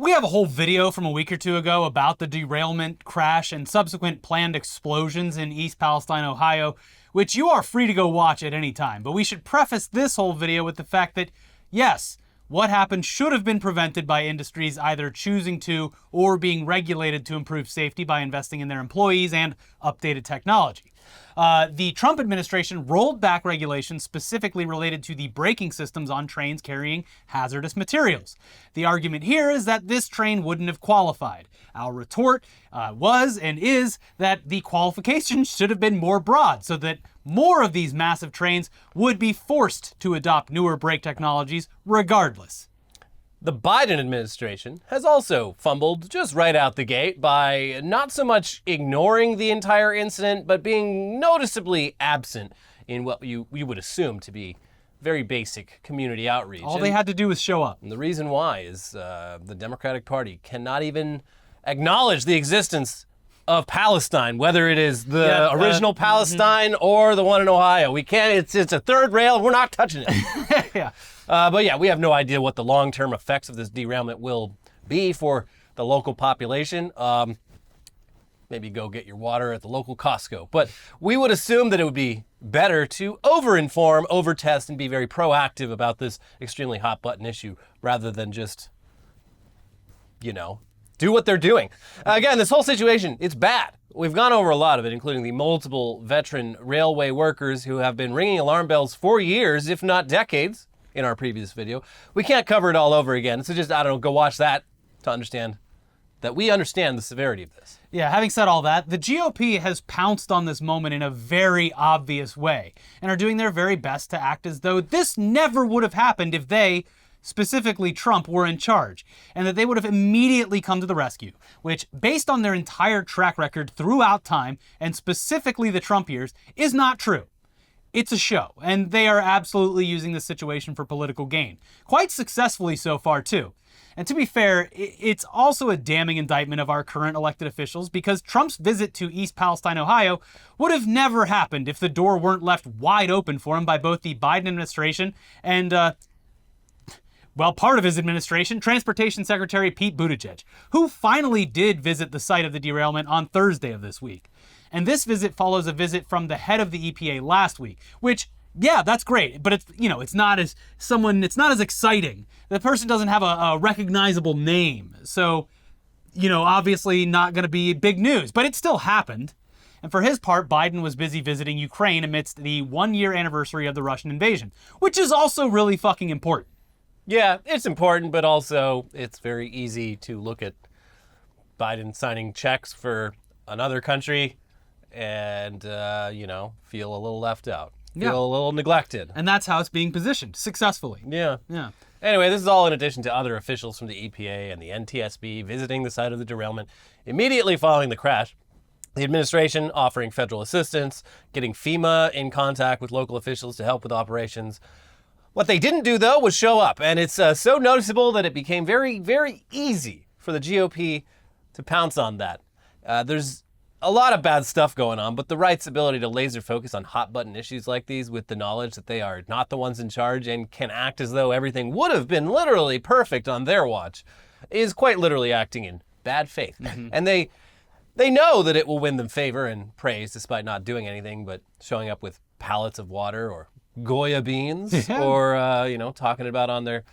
We have a whole video from a week or two ago about the derailment, crash, and subsequent planned explosions in East Palestine, Ohio, which you are free to go watch at any time. But we should preface this whole video with the fact that, yes, what happened should have been prevented by industries either choosing to or being regulated to improve safety by investing in their employees and updated technology. The Trump administration rolled back regulations specifically related to the braking systems on trains carrying hazardous materials. The argument here is that this train wouldn't have qualified. Our retort was and is that the qualifications should have been more broad so that more of these massive trains would be forced to adopt newer brake technologies regardless. The Biden administration has also fumbled just right out the gate by not so much ignoring the entire incident, but being noticeably absent in what you would assume to be very basic community outreach. All they had to do was show up. And the reason why is the Democratic Party cannot even acknowledge the existence of Palestine, whether it is the original Palestine or the one in Ohio. We can't, it's a third rail, we're not touching it. Yeah. But yeah, we have no idea what the long-term effects of this derailment will be for the local population. Maybe go get your water at the local Costco. But we would assume that it would be better to over-inform, over-test, and be very proactive about this extremely hot-button issue rather than just, do what they're doing. Again, this whole situation, it's bad. We've gone over a lot of it, including the multiple veteran railway workers who have been ringing alarm bells for years, if not decades, in our previous video. We can't cover it all over again, so just, go watch that to understand that we understand the severity of this. Yeah, having said all that, the GOP has pounced on this moment in a very obvious way and are doing their very best to act as though this never would have happened if they, specifically Trump, were in charge, and that they would have immediately come to the rescue, which, based on their entire track record throughout time, and specifically the Trump years, is not true. It's a show, and they are absolutely using this situation for political gain. Quite successfully so far, too. And to be fair, it's also a damning indictment of our current elected officials because Trump's visit to East Palestine, Ohio would have never happened if the door weren't left wide open for him by both the Biden administration and, part of his administration, Transportation Secretary Pete Buttigieg, who finally did visit the site of the derailment on Thursday of this week. And this visit follows a visit from the head of the EPA last week, which, yeah, that's great, but it's not as exciting. The person doesn't have a recognizable name. So, obviously not going to be big news, but it still happened. And for his part, Biden was busy visiting Ukraine amidst the 1-year anniversary of the Russian invasion, which is also really fucking important. Yeah, it's important, but also it's very easy to look at Biden signing checks for another country and, feel a little left out, feel a little neglected. And that's how it's being positioned, successfully. Yeah. Yeah. Anyway, this is all in addition to other officials from the EPA and the NTSB visiting the site of the derailment immediately following the crash. The administration offering federal assistance, getting FEMA in contact with local officials to help with operations. What they didn't do, though, was show up. And it's so noticeable that it became very, very easy for the GOP to pounce on that. There's a lot of bad stuff going on, but the right's ability to laser focus on hot button issues like these with the knowledge that they are not the ones in charge and can act as though everything would have been literally perfect on their watch is quite literally acting in bad faith. Mm-hmm. And they know that it will win them favor and praise despite not doing anything but showing up with pallets of water or Goya beans or, talking about on their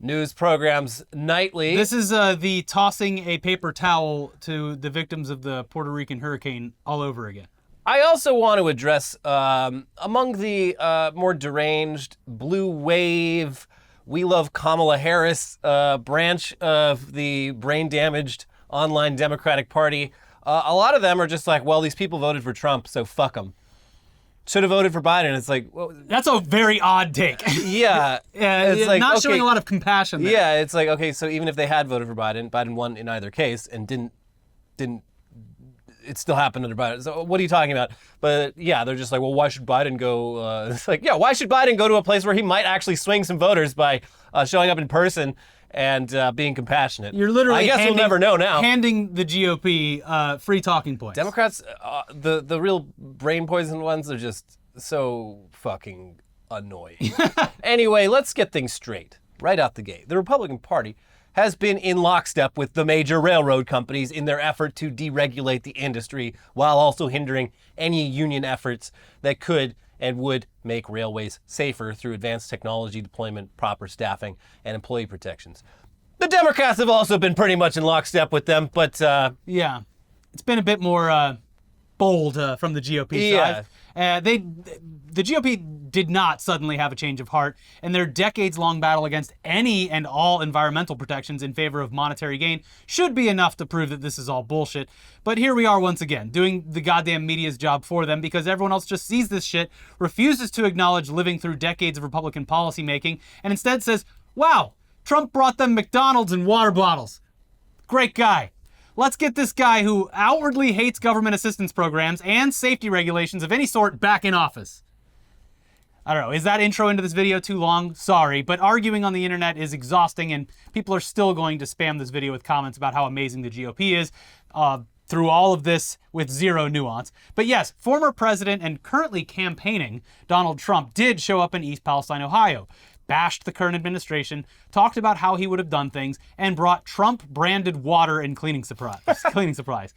news programs nightly. This is the tossing a paper towel to the victims of the Puerto Rican hurricane all over again. I also want to address among the more deranged blue wave, we love Kamala Harris branch of the brain-damaged online Democratic Party. A lot of them are just like, well, these people voted for Trump, so fuck them. Should have voted for Biden. It's like, well, that's a very odd take. Yeah. It's like, not showing a lot of compassion there. Yeah, it's like, okay, so even if they had voted for Biden, Biden won in either case and didn't it still happened under Biden. So what are you talking about? But yeah, they're just like, well, why should Biden go? It's like, yeah, why should Biden go to a place where he might actually swing some voters by showing up in person and being compassionate? You're literally, I guess we'll never know now. Handing the GOP free talking points. Democrats, the real brain poison ones are just so fucking annoying. Anyway, let's get things straight right out the gate. The Republican Party has been in lockstep with the major railroad companies in their effort to deregulate the industry while also hindering any union efforts that could and would make railways safer through advanced technology deployment, proper staffing, and employee protections. The Democrats have also been pretty much in lockstep with them, but yeah, it's been a bit more bold from the GOP side. The GOP did not suddenly have a change of heart, and their decades-long battle against any and all environmental protections in favor of monetary gain should be enough to prove that this is all bullshit. But here we are once again, doing the goddamn media's job for them because everyone else just sees this shit, refuses to acknowledge living through decades of Republican policymaking, and instead says, wow, Trump brought them McDonald's and water bottles. Great guy. Let's get this guy who outwardly hates government assistance programs and safety regulations of any sort back in office. I don't know, is that intro into this video too long? Sorry, but arguing on the internet is exhausting and people are still going to spam this video with comments about how amazing the GOP is through all of this with zero nuance. But yes, former president and currently campaigning Donald Trump did show up in East Palestine, Ohio, bashed the current administration, talked about how he would have done things, and brought Trump-branded water and cleaning supplies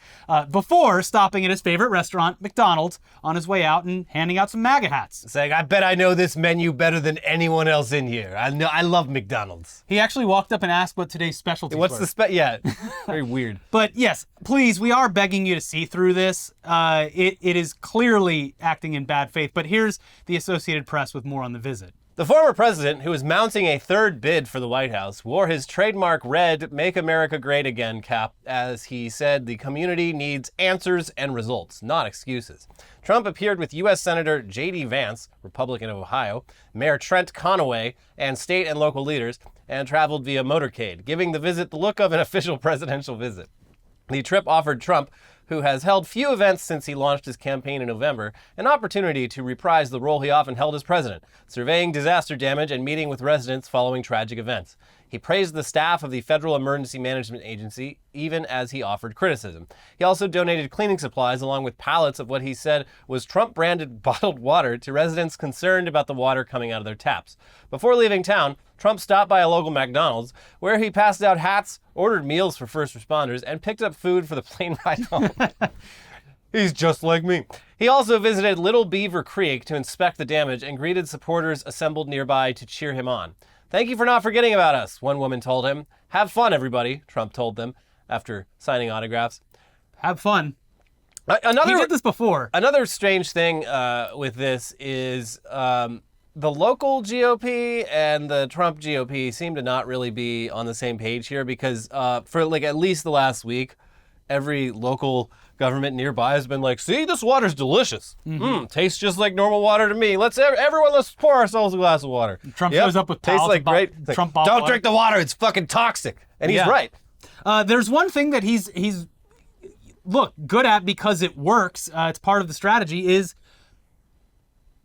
before stopping at his favorite restaurant, McDonald's, on his way out and handing out some MAGA hats. Saying, I bet I know this menu better than anyone else in here. I love McDonald's. He actually walked up and asked what today's specialty was. What's the yeah, very weird. But yes, please, we are begging you to see through this. It is clearly acting in bad faith, but here's the Associated Press with more on the visit. The former president, who is mounting a third bid for the White House, wore his trademark red Make America Great Again cap as he said the community needs answers and results, not excuses. Trump appeared with U.S. Senator J.D. Vance, Republican of Ohio, Mayor Trent Conaway, and state and local leaders, and traveled via motorcade, giving the visit the look of an official presidential visit. The trip offered Trump, who has held few events since he launched his campaign in November, an opportunity to reprise the role he often held as president, surveying disaster damage and meeting with residents following tragic events. He praised the staff of the Federal Emergency Management Agency, even as he offered criticism. He also donated cleaning supplies along with pallets of what he said was Trump-branded bottled water to residents concerned about the water coming out of their taps. Before leaving town, Trump stopped by a local McDonald's where he passed out hats, ordered meals for first responders, and picked up food for the plane ride home. He's just like me. He also visited Little Beaver Creek to inspect the damage and greeted supporters assembled nearby to cheer him on. Thank you for not forgetting about us, one woman told him. Have fun, everybody, Trump told them after signing autographs. Have fun. He did this before. Another strange thing with this is the local GOP and the Trump GOP seem to not really be on the same page here because for like at least the last week, every local government nearby has been like, see, this water's delicious. Tastes just like normal water to me. Let's pour ourselves a glass of water. Trump shows up with tastes like great. Trump Don't drink the water. It's fucking toxic. And he's right. There's one thing that he's good at because it works. It's part of the strategy is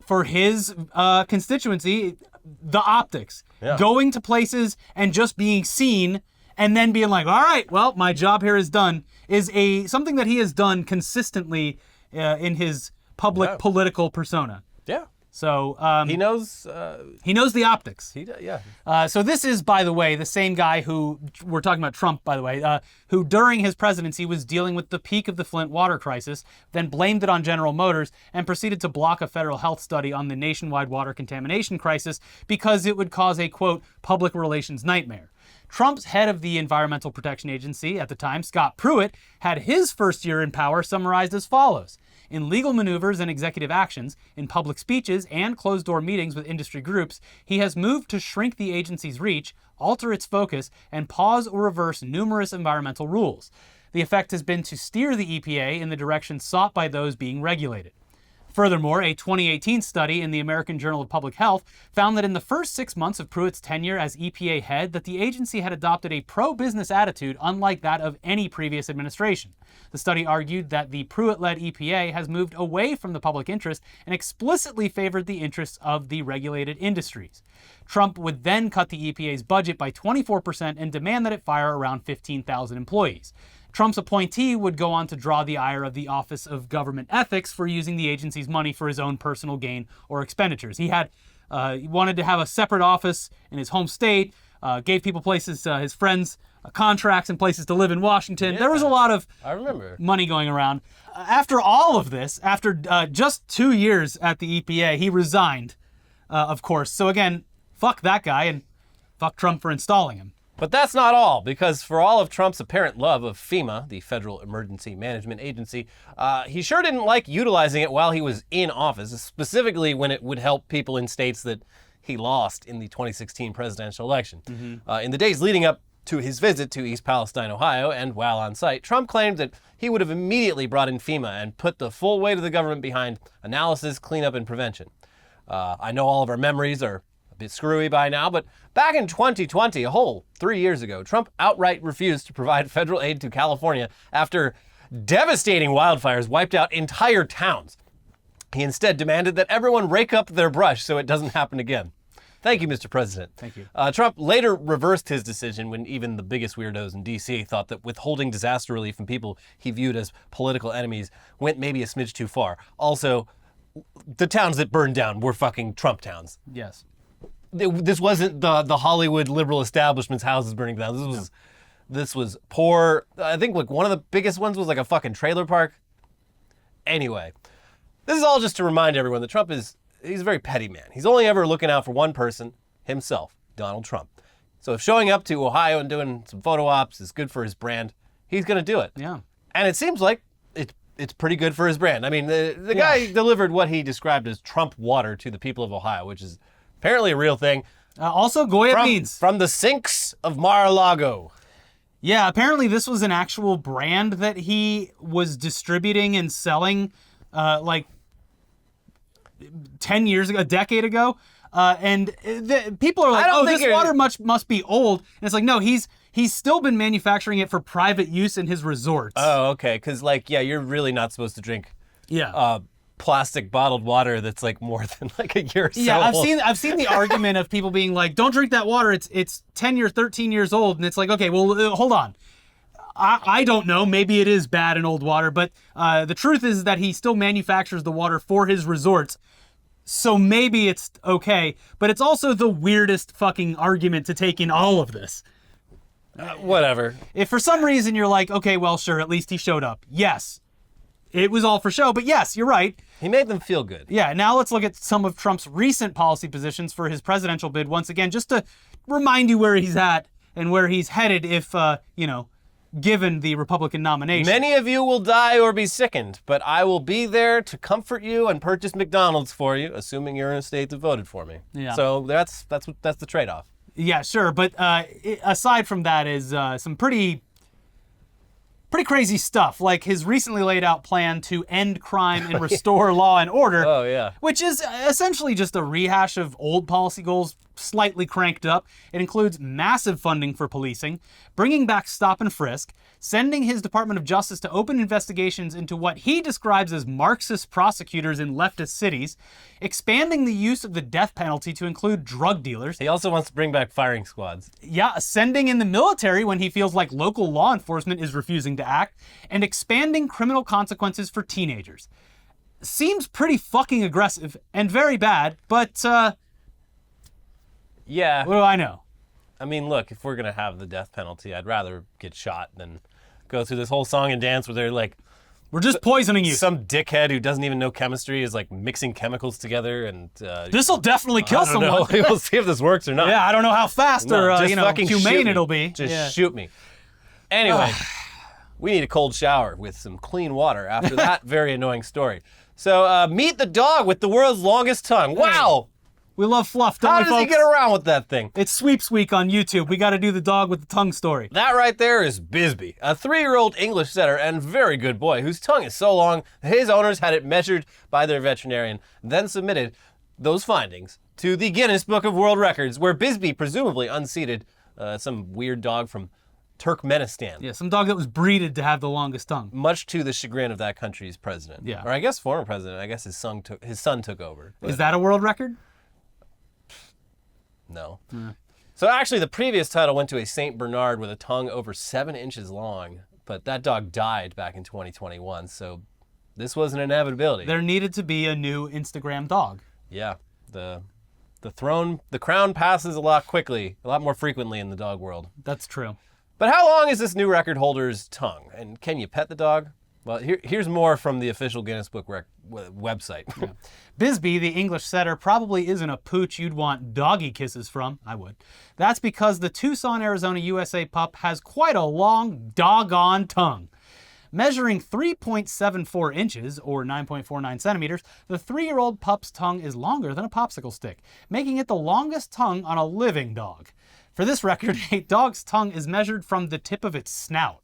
for his constituency, the optics. Yeah. Going to places and just being seen and then being like, all right, well, my job here is done, is something that he has done consistently in his public political persona. Yeah. So he knows the optics. So this is, by the way, the same guy who we're talking about, Trump, by the way, who during his presidency was dealing with the peak of the Flint water crisis, then blamed it on General Motors and proceeded to block a federal health study on the nationwide water contamination crisis because it would cause a, quote, public relations nightmare. Trump's head of the Environmental Protection Agency at the time, Scott Pruitt, had his first year in power summarized as follows. In legal maneuvers and executive actions, in public speeches and closed-door meetings with industry groups, he has moved to shrink the agency's reach, alter its focus, and pause or reverse numerous environmental rules. The effect has been to steer the EPA in the direction sought by those being regulated. Furthermore, a 2018 study in the American Journal of Public Health found that in the first 6 months of Pruitt's tenure as EPA head, that the agency had adopted a pro-business attitude unlike that of any previous administration. The study argued that the Pruitt-led EPA has moved away from the public interest and explicitly favored the interests of the regulated industries. Trump would then cut the EPA's budget by 24% and demand that it fire around 15,000 employees. Trump's appointee would go on to draw the ire of the Office of Government Ethics for using the agency's money for his own personal gain or expenditures. He wanted to have a separate office in his home state, gave people places, his friends, contracts and places to live in Washington. There was a lot of I remember. money going around. After all of this, after just 2 years at the EPA, he resigned, of course. So again, fuck that guy and fuck Trump for installing him. But that's not all, because for all of Trump's apparent love of FEMA, the Federal Emergency Management Agency, he sure didn't like utilizing it while he was in office, specifically when it would help people in states that he lost in the 2016 presidential election. In the days leading up to his visit to East Palestine, Ohio, and while on site, Trump claimed that he would have immediately brought in FEMA and put the full weight of the government behind analysis, cleanup, and prevention. I know all of our memories are a bit screwy by now, but back in 2020, a whole 3 years ago, Trump outright refused to provide federal aid to California after devastating wildfires wiped out entire towns. He instead demanded that everyone rake up their brush so it doesn't happen again. Thank you, Mr. President. Thank you. Trump later reversed his decision when even the biggest weirdos in D.C. thought that withholding disaster relief from people he viewed as political enemies went maybe a smidge too far. Also, the towns that burned down were fucking Trump towns. Yes. This wasn't the Hollywood liberal establishment's houses burning down. This was poor. I think like one of the biggest ones was like a fucking trailer park. Anyway, this is all just to remind everyone that Trump he's a very petty man. He's only ever looking out for one person, himself, Donald Trump. So if showing up to Ohio and doing some photo ops is good for his brand, he's going to do it. Yeah. And it seems like it's pretty good for his brand. I mean, the guy delivered what he described as Trump water to the people of Ohio, which is apparently a real thing. Also, Goya beans. From the sinks of Mar-a-Lago. Yeah, apparently this was an actual brand that he was distributing and selling like 10 years ago, a decade ago. And people are like, oh, this water must be old. And it's like, no, he's still been manufacturing it for private use in his resorts. Oh, okay. Because, like, yeah, you're really not supposed to drink plastic bottled water that's like more than like a year or so old. I've seen the argument of people being like, don't drink that water. It's 10 years, 13 years old. And it's like, okay, well, hold on. I don't know. Maybe it is bad in old water, but the truth is that he still manufactures the water for his resorts. So maybe it's okay, but it's also the weirdest fucking argument to take in all of this. Whatever. If for some reason you're like, okay, well, sure, at least he showed up. Yes, it was all for show, but yes, you're right. He made them feel good. Yeah, now let's look at some of Trump's recent policy positions for his presidential bid once again, just to remind you where he's at and where he's headed if, given the Republican nomination. Many of you will die or be sickened, but I will be there to comfort you and purchase McDonald's for you, assuming you're in a state that voted for me. Yeah. So that's the trade-off. Yeah, sure, but aside from that is some pretty crazy stuff, like his recently laid out plan to end crime and restore law and order. Oh, yeah. Which is essentially just a rehash of old policy goals slightly cranked up. It includes massive funding for policing, bringing back stop and frisk, sending his Department of Justice to open investigations into what he describes as Marxist prosecutors in leftist cities, expanding the use of the death penalty to include drug dealers. He also wants to bring back firing squads. Yeah, sending in the military when he feels like local law enforcement is refusing to act, and expanding criminal consequences for teenagers. Seems pretty fucking aggressive and very bad, but yeah. What do I know? I mean, look, if we're going to have the death penalty, I'd rather get shot than go through this whole song and dance where they're like, we're just poisoning you. Some dickhead who doesn't even know chemistry is like mixing chemicals together and... This'll definitely kill someone. We'll see if this works or not. Yeah, I don't know how fast or humane it'll be. Just shoot me. Anyway, we need a cold shower with some clean water after that very annoying story. So meet the dog with the world's longest tongue. Wow! We love fluff, don't How we, does folks? he get around with that thing? It's Sweeps Week on YouTube. We got to do the dog with the tongue story. That right there is Bisbee, a 3-year-old English setter and very good boy whose tongue is so long his owners had it measured by their veterinarian, then submitted those findings to the Guinness Book of World Records, where Bisbee presumably unseated some weird dog from Turkmenistan. Yeah, some dog that was breeded to have the longest tongue. Much to the chagrin of that country's president. Yeah. Or I guess former president. I guess his son took over. Is that a world record? No. So actually, the previous title went to a Saint Bernard with a tongue over 7 inches long, but that dog died back in 2021, so this was an inevitability. There needed to be a new Instagram dog. Yeah, the the crown passes a lot more frequently in the dog world. That's true. But how long is this new record holder's tongue? And can you pet the dog? Well, here's more from the official Guinness Book website. Yeah. Bisbee, the English setter, probably isn't a pooch you'd want doggy kisses from. I would. That's because the Tucson, Arizona, USA pup has quite a long doggone tongue. Measuring 3.74 inches, or 9.49 centimeters, the 3-year-old pup's tongue is longer than a popsicle stick, making it the longest tongue on a living dog. For this record, a dog's tongue is measured from the tip of its snout.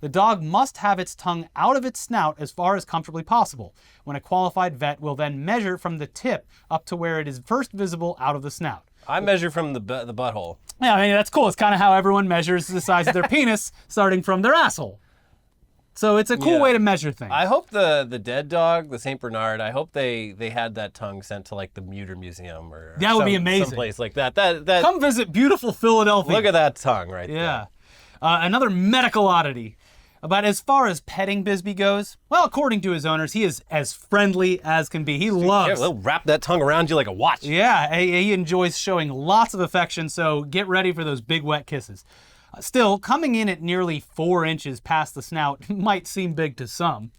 The dog must have its tongue out of its snout as far as comfortably possible, when a qualified vet will then measure from the tip up to where it is first visible out of the snout. I measure from the butthole. Yeah, I mean, that's cool. It's kind of how everyone measures the size of their penis, starting from their asshole. So it's a cool way to measure things. I hope the dead dog, the St. Bernard, I hope they had that tongue sent to like the Muter Museum or that would be amazing. Someplace like that. Come visit beautiful Philadelphia. Look at that tongue right there. Yeah. Another medical oddity. But as far as petting Bisbee goes, well, according to his owners, he is as friendly as can be. He loves... They'll wrap that tongue around you like a watch. Yeah, he enjoys showing lots of affection, so get ready for those big wet kisses. Still, coming in at nearly 4 inches past the snout might seem big to some.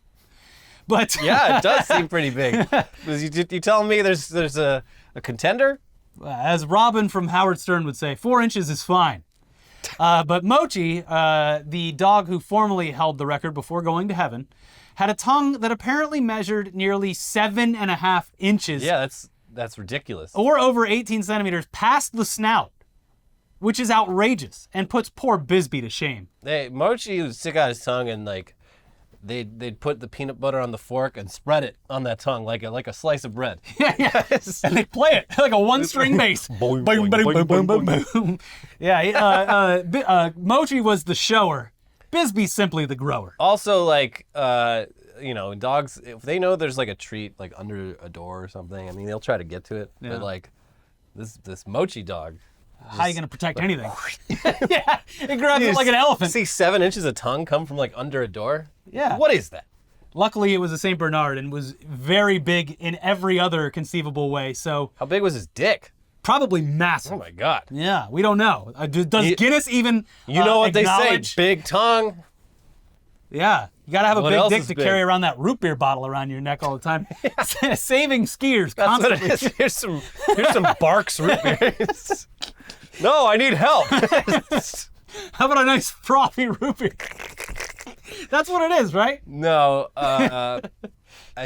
But yeah, it does seem pretty big. You telling me there's a contender? As Robin from Howard Stern would say, 4 inches is fine. But Mochi, the dog who formerly held the record before going to heaven, had a tongue that apparently measured nearly 7.5 inches. Yeah, that's ridiculous. Or over 18 centimeters past the snout, which is outrageous and puts poor Bisbee to shame. Mochi would stick out his tongue and like they'd put the peanut butter on the fork and spread it on that tongue like a slice of bread. Yeah. And they play it like a one-string bass. Boom, boom, boom, boom, boom, boom. Yeah, Mochi was the shower. Bisbee's simply the grower. Also, like, dogs, if they know there's like a treat like under a door or something, I mean, they'll try to get to it. Yeah. But like, this Mochi dog. How are you going to protect anything? Yeah, it grabs it like an elephant. See 7 inches of tongue come from like under a door? Yeah. What is that? Luckily, it was a St. Bernard and was very big in every other conceivable way, so... How big was his dick? Probably massive. Oh my God. Yeah, we don't know. Does Guinness even You know what acknowledge... they say, big tongue? Yeah, you gotta have a big dick to big? carry around that root beer bottle around your neck all the time. Saving skiers constantly. That's what it is. Here's some Barks root beers. No, I need help. How about a nice frothy root beer? That's what it is, right? No, I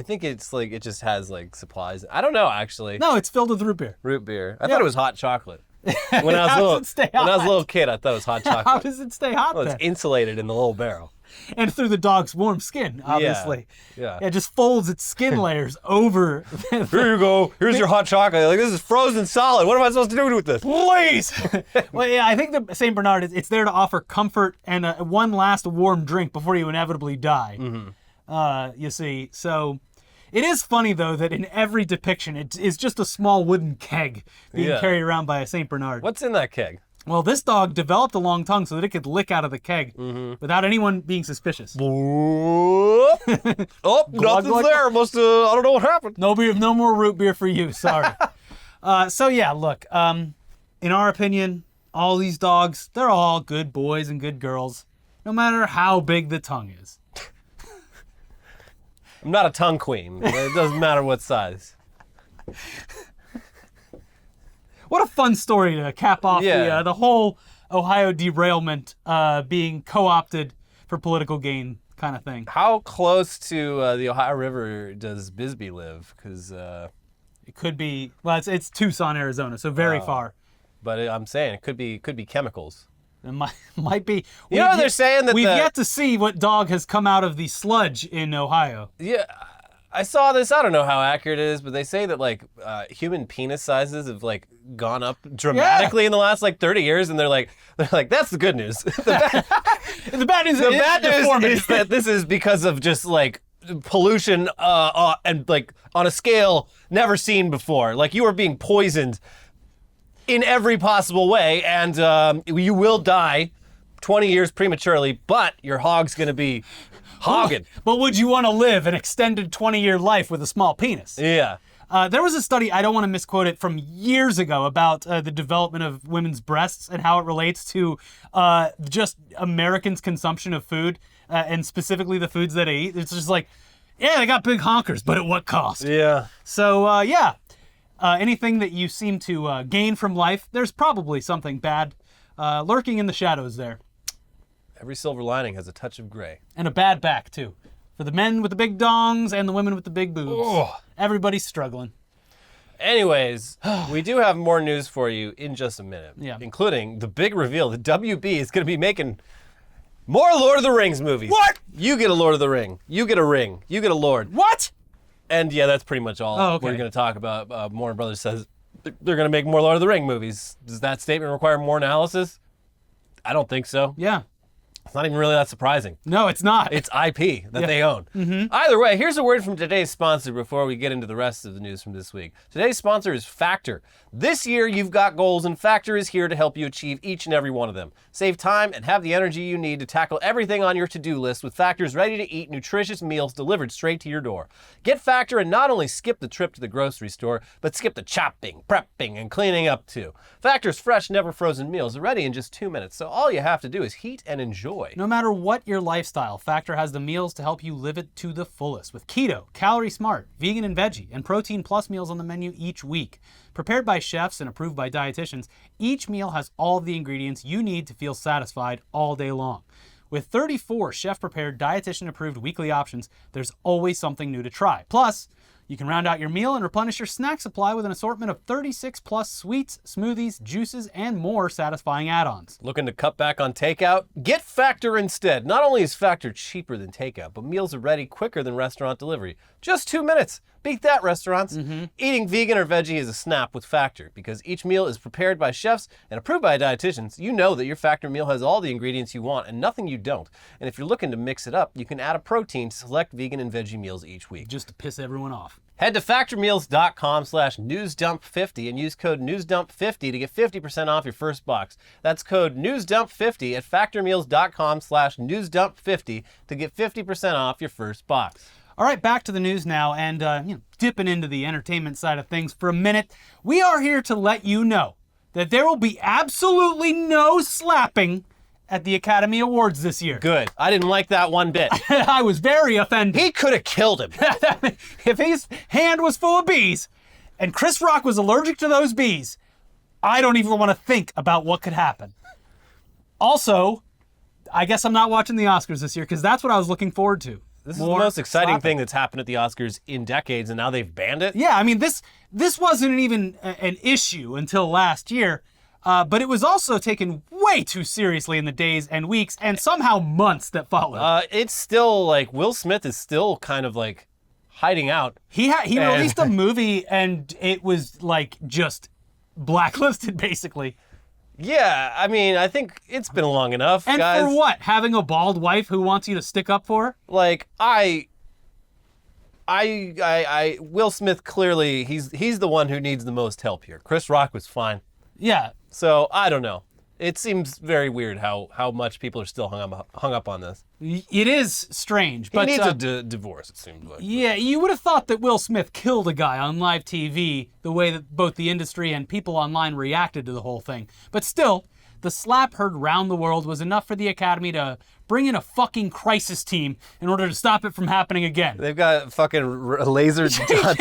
think it's like it just has like supplies. I don't know actually. No, it's filled with root beer. Root beer. I thought it was hot chocolate. When I was a little kid, I thought it was hot chocolate. How does it stay hot then? It's insulated in the little barrel. And through the dog's warm skin, obviously. Yeah. It just folds its skin layers over. Here you go. Here's your hot chocolate. Like, this is frozen solid. What am I supposed to do with this? Please. Well, yeah, I think the St. Bernard it's there to offer comfort and one last warm drink before you inevitably die. Mm-hmm. You see, so it is funny though that in every depiction it is just a small wooden keg being carried around by a St. Bernard. What's in that keg? Well, this dog developed a long tongue so that it could lick out of the keg without anyone being suspicious. Oh, nothing's there. Must I don't know what happened. No more root beer for you. Sorry. So yeah, look. In our opinion, all these dogs, they're all good boys and good girls, no matter how big the tongue is. I'm not a tongue queen. It doesn't matter what size. What a fun story to cap off the whole Ohio derailment being co-opted for political gain kind of thing. How close to the Ohio River does Bisbee live? Because it could be. Well, it's Tucson, Arizona, so very far. But I'm saying it could be chemicals. It might be. You know, they're saying that we've yet to see what dog has come out of the sludge in Ohio. Yeah. I saw this. I don't know how accurate it is, but they say that like human penis sizes have like gone up dramatically in the last like 30 years, and they're like that's the good news. The bad news is that this is because of just like pollution and like on a scale never seen before. Like you are being poisoned in every possible way, and you will die 20 years prematurely, but your hog's gonna be hogging. But would you want to live an extended 20-year life with a small penis? Yeah. There was a study, I don't want to misquote it, from years ago about the development of women's breasts and how it relates to just Americans' consumption of food, and specifically the foods that they eat. It's just like, yeah, they got big honkers, but at what cost? Yeah. So, anything that you seem to gain from life, there's probably something bad lurking in the shadows there. Every silver lining has a touch of gray. And a bad back, too. For the men with the big dongs and the women with the big boobs. Oh. Everybody's struggling. Anyways, we do have more news for you in just a minute, including the big reveal that WB is going to be making more Lord of the Rings movies. What? You get a Lord of the Ring. You get a ring. You get a Lord. What? And yeah, that's pretty much all we're going to talk about. Warner Brothers says they're going to make more Lord of the Ring movies. Does that statement require more analysis? I don't think so. Yeah. It's not even really that surprising. No, it's not. It's IP that they own. Either way, here's a word from today's sponsor before we get into the rest of the news from this week. Today's sponsor is Factor. This year, you've got goals, and Factor is here to help you achieve each and every one of them. Save time and have the energy you need to tackle everything on your to-do list with Factor's ready-to-eat, nutritious meals delivered straight to your door. Get Factor and not only skip the trip to the grocery store, but skip the chopping, prepping, and cleaning up too. Factor's fresh, never frozen meals are ready in just 2 minutes, so all you have to do is heat and enjoy. No matter what your lifestyle, Factor has the meals to help you live it to the fullest with keto, calorie smart, vegan and veggie, and protein plus meals on the menu each week. Prepared by chefs and approved by dietitians, each meal has all of the ingredients you need to feel satisfied all day long. With 34 chef-prepared, dietitian-approved weekly options, there's always something new to try. Plus, you can round out your meal and replenish your snack supply with an assortment of 36 plus sweets, smoothies, juices, and more satisfying add-ons. Looking to cut back on takeout? Get Factor instead. Not only is Factor cheaper than takeout, but meals are ready quicker than restaurant delivery. Just 2 minutes. Beat that, restaurants. Eating vegan or veggie is a snap with Factor. Because each meal is prepared by chefs and approved by dietitians, you know that your Factor meal has all the ingredients you want and nothing you don't. And if you're looking to mix it up, you can add a protein to select vegan and veggie meals each week. Just to piss everyone off. Head to factormeals.com/newsdump50 and use code newsdump50 to get 50% off your first box. That's code newsdump50 at factormeals.com/newsdump50 to get 50% off your first box. All right, back to the news now, and dipping into the entertainment side of things for a minute. We are here to let you know that there will be absolutely no slapping at the Academy Awards this year. Good. I didn't like that one bit. I was very offended. He could have killed him. If his hand was full of bees, and Chris Rock was allergic to those bees, I don't even want to think about what could happen. Also, I guess I'm not watching the Oscars this year, because that's what I was looking forward to. This is the most exciting thing that's happened at the Oscars in decades, and now they've banned it? Yeah, I mean, this wasn't even an issue until last year, but it was also taken way too seriously in the days and weeks and somehow months that followed. It's still, like, Will Smith is still kind of, like, hiding out. He released a movie, and it was, like, just blacklisted, basically. Yeah, I mean, I think it's been long enough, and guys. For what? Having a bald wife who wants you to stick up for her? Like, Will Smith clearly, he's the one who needs the most help here. Chris Rock was fine. Yeah. So, I don't know. It seems very weird how much people are still hung up on this. It is strange. He needs a divorce, it seems like. Yeah, you would have thought that Will Smith killed a guy on live TV the way that both the industry and people online reacted to the whole thing. But still, the slap heard round the world was enough for the Academy to bring in a fucking crisis team in order to stop it from happening again. They've got fucking laser dots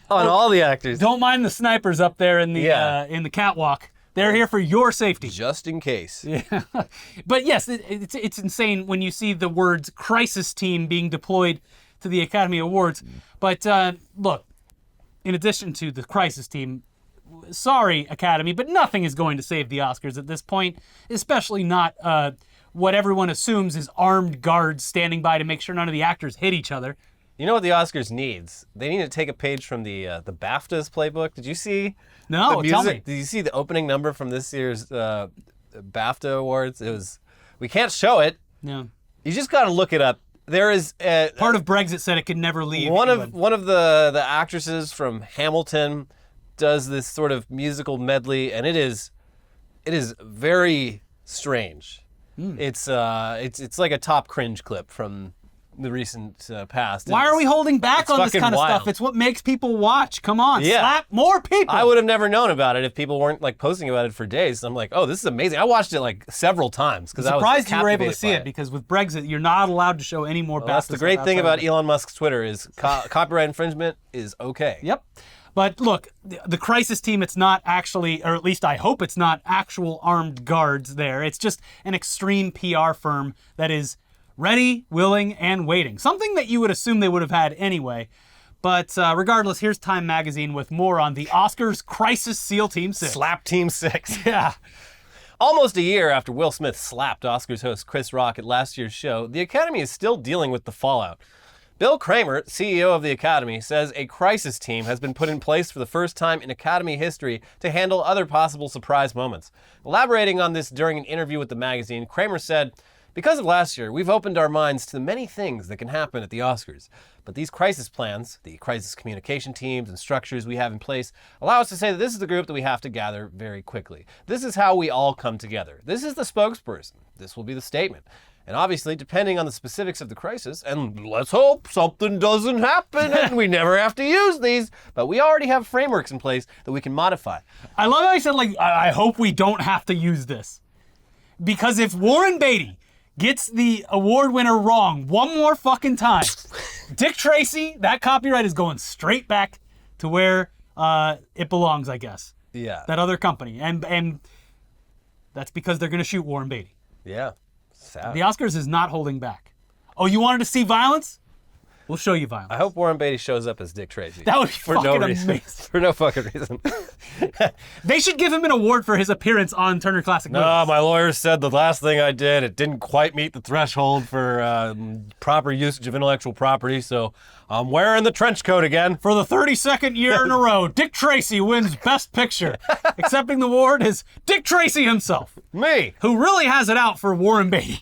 on all the actors. Don't mind the snipers up there in the catwalk. They're here for your safety. Just in case. Yeah. But yes, it's insane when you see the words crisis team being deployed to the Academy Awards. But look, in addition to the crisis team, sorry, Academy, but nothing is going to save the Oscars at this point, especially not what everyone assumes is armed guards standing by to make sure none of the actors hit each other. You know what the Oscars needs? They need to take a page from the BAFTAs playbook. Did you see? No, tell me. Did you see the opening number from this year's BAFTA awards? We can't show it. No. You just got to look it up. There is part of Brexit said it could never leave. One of the actresses from Hamilton does this sort of musical medley, and it is very strange. It's like a top cringe clip from the recent past. Why are we holding back on this fucking kind of wild. stuff? It's what makes people watch. Come on, Yeah. slap more people. I would have never known about it if people weren't like posting about it for days. I'm like, oh, this is amazing. I watched it like several times because I was surprised you were able to captivated see by it because with Brexit, you're not allowed to show any more Well, that's the bad great stuff thing outside about of it. Elon Musk's Twitter is copyright infringement is okay. Yep. But look, the crisis team, it's not actually, or at least I hope it's not actual armed guards there. It's just an extreme PR firm that is ready, willing, and waiting. Something that you would assume they would have had anyway. But regardless, here's Time Magazine with more on the Oscars Crisis SEAL Team 6. Slap Team 6. Yeah. Almost a year after Will Smith slapped Oscars host Chris Rock at last year's show, the Academy is still dealing with the fallout. Bill Kramer, CEO of the Academy, says a crisis team has been put in place for the first time in Academy history to handle other possible surprise moments. Elaborating on this during an interview with the magazine, Kramer said, "Because of last year, we've opened our minds to the many things that can happen at the Oscars. But these crisis plans, the crisis communication teams and structures we have in place, allow us to say that this is the group that we have to gather very quickly. This is how we all come together. This is the spokesperson. This will be the statement. And obviously, depending on the specifics of the crisis, and let's hope something doesn't happen and we never have to use these, but we already have frameworks in place that we can modify." I love how he said, like, I hope we don't have to use this. Because if Warren Beatty gets the award winner wrong one more fucking time, Dick Tracy, that copyright is going straight back to where it belongs, I guess. Yeah. That other company. And that's because they're going to shoot Warren Beatty. Yeah. Sad. The Oscars is not holding back. Oh, you wanted to see violence? We'll show you violence. I hope Warren Beatty shows up as Dick Tracy. That would be for fucking no reason. amazing. For no fucking reason. They should give him an award for his appearance on Turner Classic Movies. No, my lawyer said the last thing I did, it didn't quite meet the threshold for proper usage of intellectual property, so I'm wearing the trench coat again. For the 32nd year in a row, Dick Tracy wins Best Picture. Accepting the award is Dick Tracy himself, Me. who really has it out for Warren Beatty.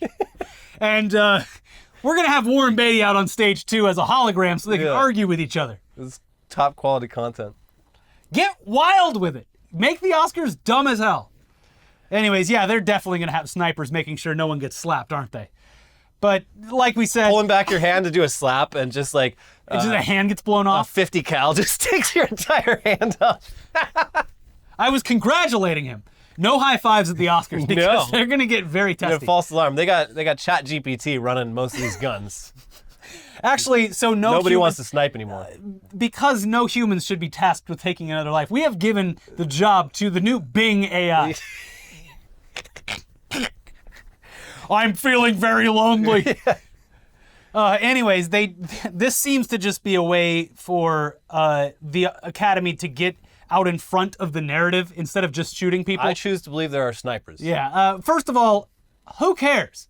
And we're going to have Warren Beatty out on stage too as a hologram so they can Yeah. argue with each other. This is top quality content. Get wild with it. Make the Oscars dumb as hell. Anyways, yeah, they're definitely going to have snipers making sure no one gets slapped, aren't they? But like we said, Pulling back your hand to do a slap and just like just a hand gets blown a off. 50 cal just takes your entire hand off. I was congratulating him. No high fives at the Oscars because No. they're going to get very And a testy. false alarm. They got Chat GPT running most of these guns. Actually, so Nobody wants to snipe anymore. because no humans should be tasked with taking another life. We have given the job to the new Bing AI. I'm feeling very lonely. Anyways, this seems to just be a way for the Academy to get out in front of the narrative instead of just shooting people. I choose to believe there are snipers. Yeah. First of all, who cares?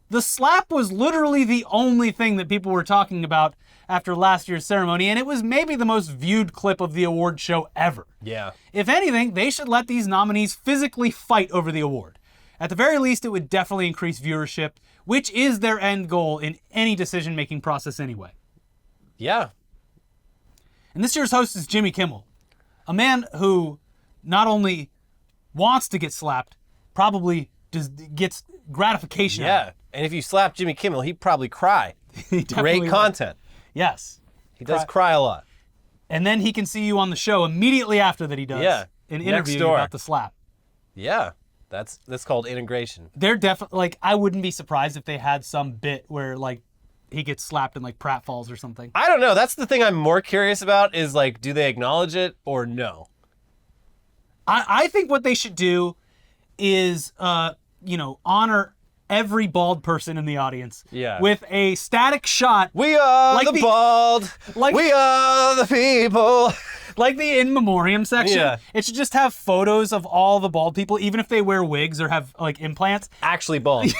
The slap was literally the only thing that people were talking about after last year's ceremony, and it was maybe the most viewed clip of the award show ever. Yeah. If anything, they should let these nominees physically fight over the award. At the very least, it would definitely increase viewership, which is their end goal in any decision-making process anyway. Yeah. And this year's host is Jimmy Kimmel, a man who not only wants to get slapped, probably gets gratification out of Yeah. And if you slap Jimmy Kimmel, he'd probably cry. it. He definitely Great would. content. Yes. He does cry a lot. And then he can see you on the show immediately after that he does Yeah. an Next interview door. about the slap. Yeah. That's called integration. They're definitely, like, I wouldn't be surprised if they had some bit where, like, he gets slapped and, like, pratfalls or something. I don't know. That's the thing I'm more curious about is, like, do they acknowledge it or no? I think what they should do is, honor every bald person in the audience Yeah. with a static shot We are Like the the- bald. like- we are the people. like the in memoriam section. Yeah. It should just have photos of all the bald people, even if they wear wigs or have, like, implants. Actually bald.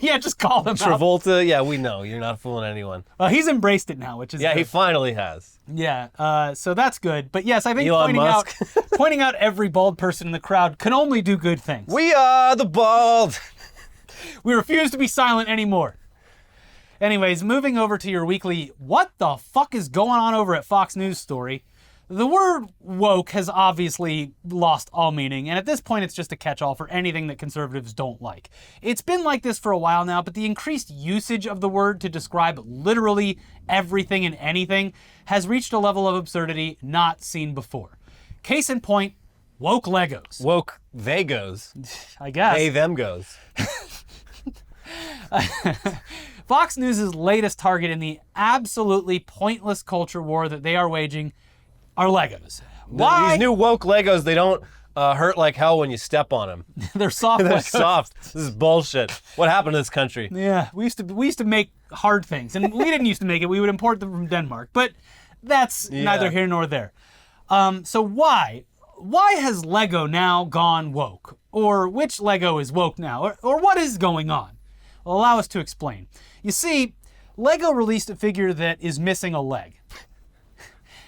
Yeah, just call them out. Travolta, yeah, we know. You're not fooling anyone. He's embraced it now, which is Yeah, he good. finally has. Yeah, so that's good. But yes, I think Elon Musk. pointing out every bald person in the crowd can only do good things. We are the bald. We refuse to be silent anymore. Anyways, moving over to your weekly what the fuck is going on over at Fox News story. The word woke has obviously lost all meaning, and at this point it's just a catch-all for anything that conservatives don't like. It's been like this for a while now, but the increased usage of the word to describe literally everything and anything has reached a level of absurdity not seen before. Case in point, woke Legos. Woke they goes. I guess. They them goes. Fox News' latest target in the absolutely pointless culture war that they are waging are Legos. Why? These new woke Legos, they don't hurt like hell when you step on them. They're soft. They're Legos. soft. This is bullshit. What happened to this country? Yeah, we used to make hard things, and we didn't used to make it. We would import them from Denmark, but that's neither here nor there. So why has Lego now gone woke? Or which Lego is woke now? Or what is going on? Well, allow us to explain. You see, Lego released a figure that is missing a leg.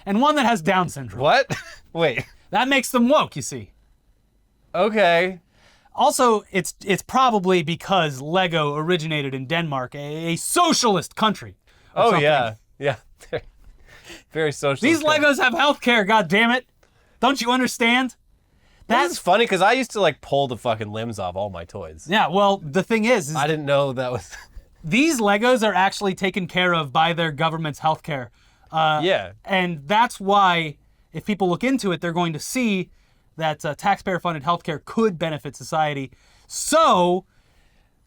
And one that has Down syndrome. What? Wait. That makes them woke, you see. Okay. Also, it's probably because Lego originated in Denmark, a socialist country. or Oh, something. yeah. Yeah. Very social. These Legos have healthcare, goddammit. Don't you understand? That's funny because I used to like pull the fucking limbs off all my toys. Yeah, well, the thing is I didn't know that was. these Legos are actually taken care of by their government's healthcare. Yeah. And that's why, if people look into it, they're going to see that taxpayer-funded healthcare could benefit society. So,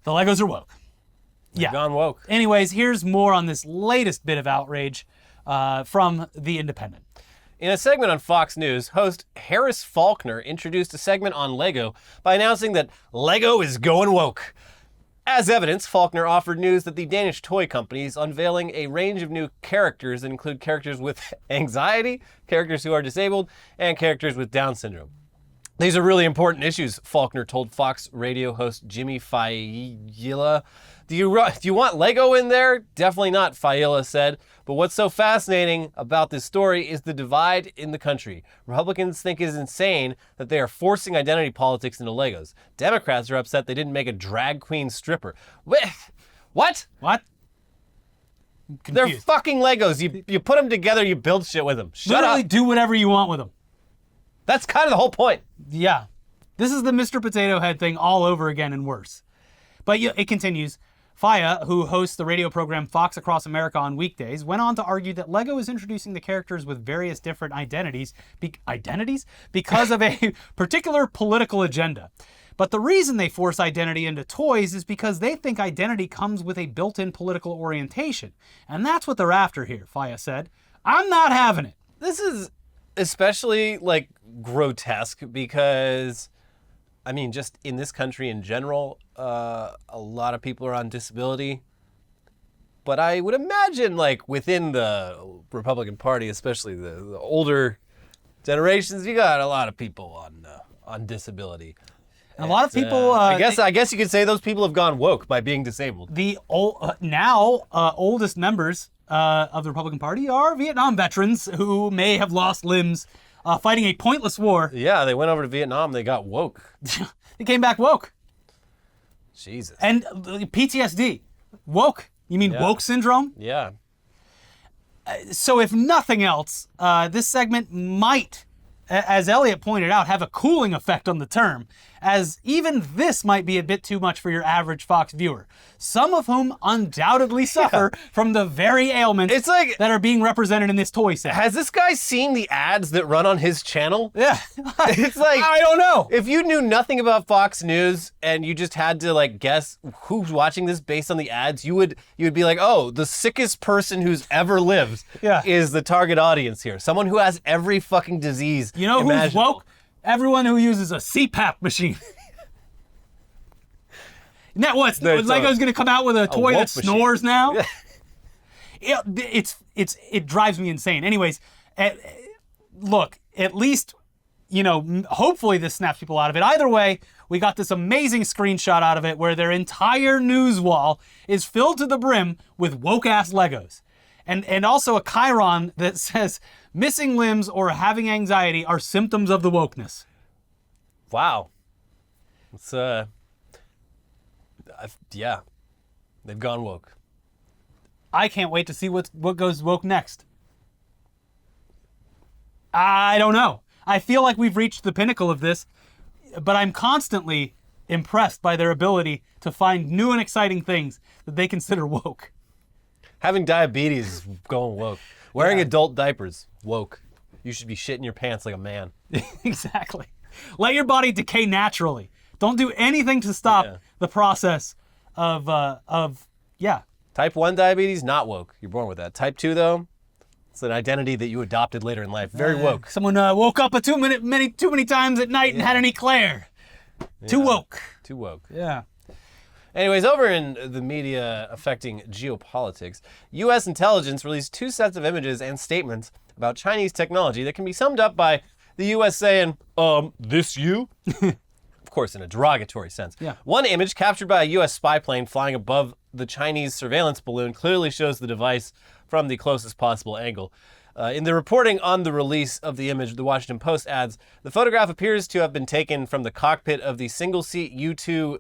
the Legos are woke. They've gone woke. Anyways, here's more on this latest bit of outrage from The Independent. In a segment on Fox News, host Harris Faulkner introduced a segment on Lego by announcing that Lego is going woke. As evidence, Faulkner offered news that the Danish toy company is unveiling a range of new characters that include characters with anxiety, characters who are disabled, and characters with Down syndrome. These are really important issues, Faulkner told Fox radio host Jimmy Failla. Do you want Lego in there? Definitely not, Failla said. But what's so fascinating about this story is the divide in the country. Republicans think it is insane that they are forcing identity politics into Legos. Democrats are upset they didn't make a drag queen stripper. What? What? They're fucking Legos. You put them together, you build shit with them. Shut Literally up. do whatever you want with them. That's kind of the whole point. Yeah. This is the Mr. Potato Head thing all over again and worse. But it continues. Faya, who hosts the radio program Fox Across America on weekdays, went on to argue that Lego is introducing the characters with various different identities because of a particular political agenda. But the reason they force identity into toys is because they think identity comes with a built-in political orientation. And that's what they're after here, Faya said. I'm not having it. This is especially like grotesque because, I mean, just in this country in general, a lot of people are on disability. But I would imagine, like, within the Republican Party, especially the older generations, you got a lot of people on disability. And a lot of people... I guess you could say those people have gone woke by being disabled. The oldest members of the Republican Party are Vietnam veterans who may have lost limbs fighting a pointless war. Yeah, they went over to Vietnam. They got woke. They came back woke. Jesus. And PTSD. Woke. You mean woke syndrome? Yeah. So if nothing else, this segment might, as Elliot pointed out, have a cooling effect on the term, as even this might be a bit too much for your average Fox viewer, some of whom undoubtedly suffer from the very ailments that are being represented in this toy set. Has this guy seen the ads that run on his channel? Yeah. It's like, I don't know. If you knew nothing about Fox News and you just had to like guess who's watching this based on the ads, you would be like, oh, the sickest person who's ever lived is the target audience here. Someone who has every fucking disease. You know who's woke? Everyone who uses a CPAP machine. Isn't that what? Lego's going to come out with a toy that snores now? It drives me insane. Anyways, look, at least, hopefully this snaps people out of it. Either way, we got this amazing screenshot out of it where their entire news wall is filled to the brim with woke-ass Legos. And also a chyron that says, missing limbs or having anxiety are symptoms of the wokeness. Wow. It's, yeah. They've gone woke. I can't wait to see what goes woke next. I don't know. I feel like we've reached the pinnacle of this, but I'm constantly impressed by their ability to find new and exciting things that they consider woke. Having diabetes is going woke. Wearing adult diapers, woke. You should be shitting your pants like a man. Exactly. Let your body decay naturally. Don't do anything to stop the process of Type 1 diabetes, not woke. You're born with that. Type 2, though, it's an identity that you adopted later in life. Very woke. Someone woke up too many times at night and had an eclair. Too woke. Too woke. Yeah. Anyways, over in the media affecting geopolitics, U.S. intelligence released 2 sets of images and statements about Chinese technology that can be summed up by the U.S. saying, this you? Of course, in a derogatory sense. Yeah. One image captured by a U.S. spy plane flying above the Chinese surveillance balloon clearly shows the device from the closest possible angle. In the reporting on the release of the image, the Washington Post adds, the photograph appears to have been taken from the cockpit of the single-seat U-2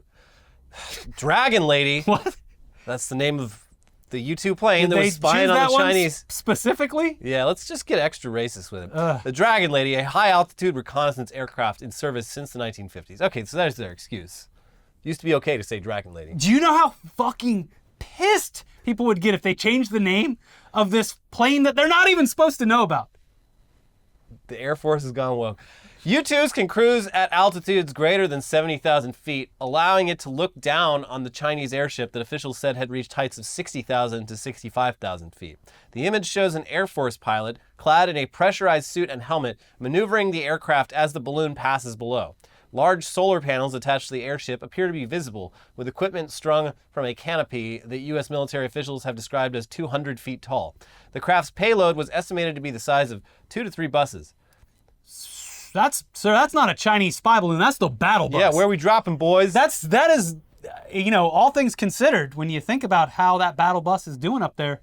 Dragon Lady. What? That's the name of the U-2 plane that Did was they spying choose on that the one Chinese. specifically? Yeah, let's just get extra racist with it. The Dragon Lady, a high-altitude reconnaissance aircraft in service since the 1950s. Okay, so there's their excuse. It used to be okay to say Dragon Lady. Do you know how fucking pissed people would get if they changed the name of this plane that they're not even supposed to know about? The Air Force has gone woke. U-2s can cruise at altitudes greater than 70,000 feet, allowing it to look down on the Chinese airship that officials said had reached heights of 60,000 to 65,000 feet. The image shows an Air Force pilot, clad in a pressurized suit and helmet, maneuvering the aircraft as the balloon passes below. Large solar panels attached to the airship appear to be visible, with equipment strung from a canopy that U.S. military officials have described as 200 feet tall. The craft's payload was estimated to be the size of 2 to 3 buses. That's not a Chinese spy balloon. That's the battle bus. Yeah, where we dropping, boys? That is, all things considered, when you think about how that battle bus is doing up there,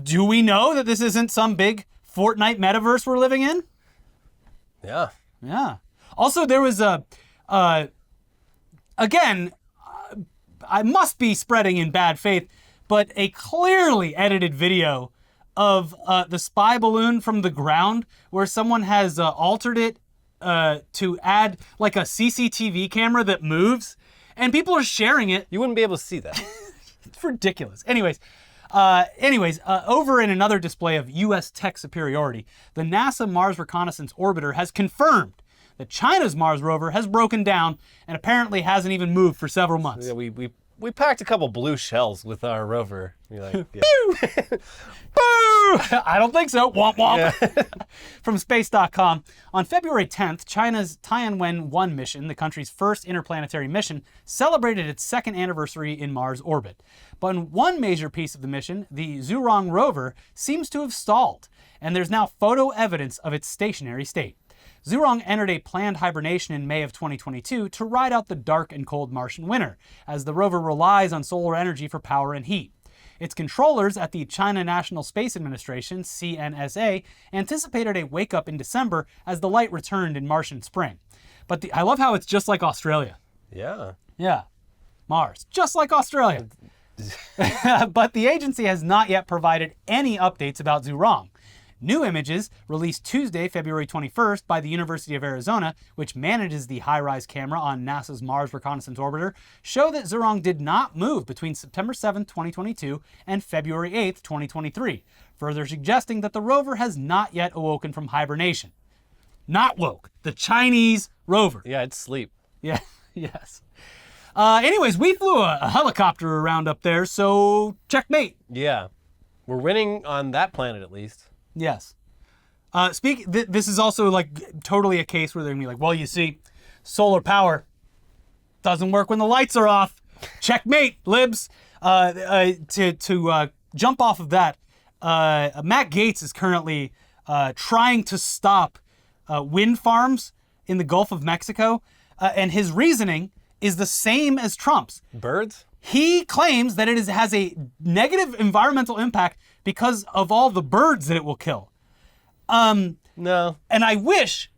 do we know that this isn't some big Fortnite metaverse we're living in? Yeah. Yeah. Also, there was again, I must be spreading in bad faith, but a clearly edited video of the spy balloon from the ground where someone has altered it to add like a CCTV camera that moves, and people are sharing it. You wouldn't be able to see that. It's ridiculous. Anyways, over in another display of U.S. tech superiority, the NASA Mars Reconnaissance Orbiter has confirmed that China's Mars rover has broken down and apparently hasn't even moved for several months. Yeah, we packed a couple blue shells with our rover. You're like, yeah. Boo! I don't think so. Womp womp. Yeah. From space.com, on February 10th, China's Tianwen-1 mission, the country's first interplanetary mission, celebrated its second anniversary in Mars orbit. But in one major piece of the mission, the Zhurong rover seems to have stalled, and there's now photo evidence of its stationary state. Zhurong entered a planned hibernation in May of 2022 to ride out the dark and cold Martian winter, as the rover relies on solar energy for power and heat. Its controllers at the China National Space Administration, CNSA, anticipated a wake-up in December as the light returned in Martian spring. But I love how it's just like Australia. Yeah. Yeah. Mars. Just like Australia. But the agency has not yet provided any updates about Zhurong. New images, released Tuesday, February 21st by the University of Arizona, which manages the high-rise camera on NASA's Mars Reconnaissance Orbiter, show that Zhurong did not move between September 7, 2022 and February 8, 2023, further suggesting that the rover has not yet awoken from hibernation. Not woke. The Chinese rover. Yeah, it's sleep. Yeah, yes. Anyways, we flew a helicopter around up there, so checkmate. Yeah. We're winning on that planet at least. Yes. This is also like totally a case where they're gonna be like, well, you see, solar power doesn't work when the lights are off. Checkmate, libs. To jump off of that, Matt Gaetz is currently trying to stop wind farms in the Gulf of Mexico, and his reasoning is the same as Trump's. Birds? He claims that it has a negative environmental impact because of all the birds that it will kill. No. And I wish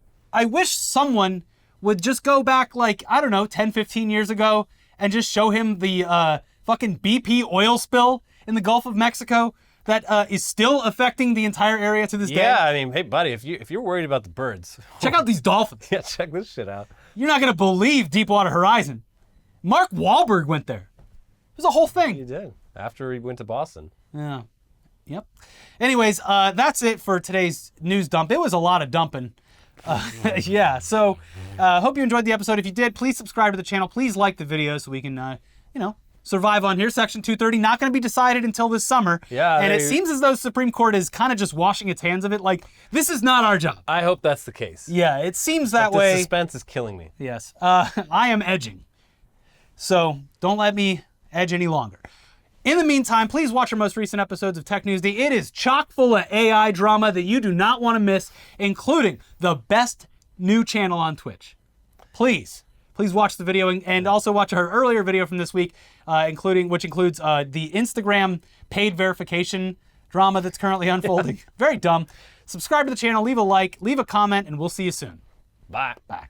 someone would just go back, like, I don't know, 10, 15 years ago and just show him the fucking BP oil spill in the Gulf of Mexico that is still affecting the entire area to this day. Yeah, I mean, hey, buddy, if you're worried about the birds, Check out these dolphins. yeah, check this shit out. You're not going to believe Deepwater Horizon. Mark Wahlberg went there. It was a whole thing. He did after he went to Boston. Yeah. Yep. Anyways, that's it for today's news dump. It was a lot of dumping. Yeah. So, hope you enjoyed the episode. If you did, please subscribe to the channel. Please like the video so we can, survive on here. Section 230 not going to be decided until this summer. Yeah. And it seems as though the Supreme Court is kind of just washing its hands of it. Like, this is not our job. I hope that's the case. Yeah, it seems that The way. suspense is killing me. Yes. I am edging. So don't let me edge any longer. In the meantime, please watch our most recent episodes of Tech News Day. It is chock full of AI drama that you do not want to miss, including the best new channel on Twitch. Please watch the video and also watch our earlier video from this week, which includes the Instagram paid verification drama that's currently unfolding. Very dumb. Subscribe to the channel, leave a like, leave a comment, and we'll see you soon. Bye. Bye.